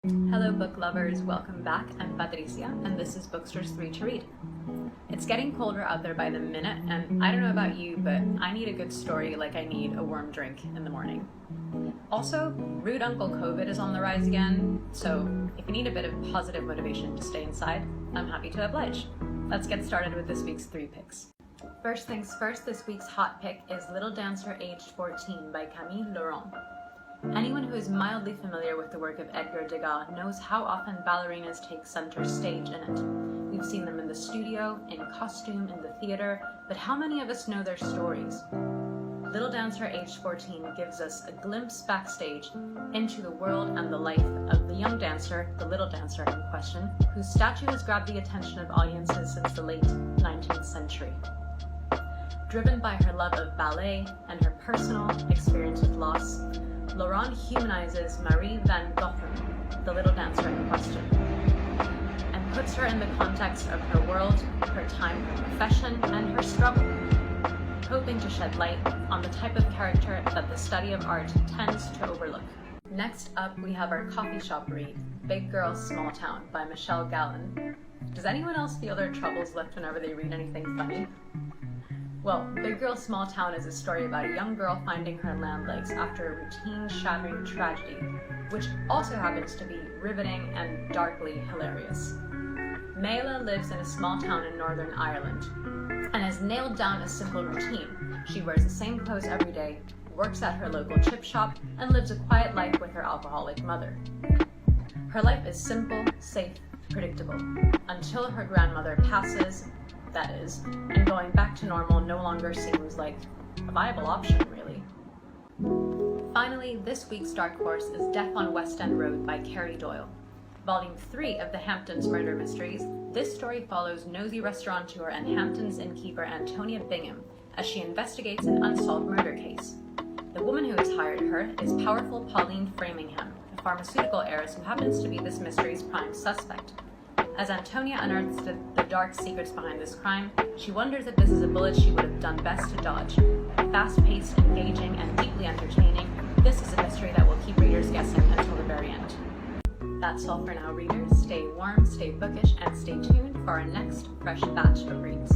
Hello book lovers, welcome back. I'm Patricia and this is Bookstr's 3 to Read. It's getting colder out there by the minute and I don't know about you, but I need a good story like I need a warm drink in the morning. Also, rude Uncle COVID is on the rise again, so if you need a bit of positive motivation to stay inside, I'm happy to oblige. Let's get started with this week's 3 picks. First things first, this week's hot pick is Little Dancer Aged 14 by Camille Laurent. Anyone who is mildly familiar with the work of Edgar Degas knows how often ballerinas take center stage in it. We've seen them in the studio, in costume, in the theater, but how many of us know their stories? Little Dancer Aged 14 gives us a glimpse backstage into the world and the life of the young dancer, the little dancer in question, whose statue has grabbed the attention of audiences since the late 19th century. Driven by her love of ballet and her personal experience with loss, Laurent humanizes Marie van Gogh, the little dancer in question, and puts her in the context of her world, her time, her profession, and her struggle, hoping to shed light on the type of character that the study of art tends to overlook. Next up, we have our coffee shop read, Big Girl, Small Town by Michelle Gallen. Does anyone else feel their troubles lift whenever they read anything funny? Well, Big Girl, Small Town is a story about a young girl finding her land legs after a routine-shattering tragedy, which also happens to be riveting and darkly hilarious. Mayla lives in a small town in Northern Ireland and has nailed down a simple routine. She wears the same clothes every day, works at her local chip shop, and lives a quiet life with her alcoholic mother. Her life is simple, safe, predictable, until her grandmother passes, that is, and going back to normal no longer seems like a viable option, really. Finally, this week's dark horse is Death on West End Road by Carrie Doyle. Volume 3 of the Hamptons Murder Mysteries, this story follows nosy restaurateur and Hamptons innkeeper Antonia Bingham as she investigates an unsolved murder case. The woman who has hired her is powerful Pauline Framingham, a pharmaceutical heiress who happens to be this mystery's prime suspect. As Antonia unearths the dark secrets behind this crime, she wonders if this is a bullet she would have done best to dodge. Fast-paced, engaging, and deeply entertaining, this is a mystery that will keep readers guessing until the very end. That's all for now, readers. Stay warm, stay bookish, and stay tuned for our next fresh batch of reads.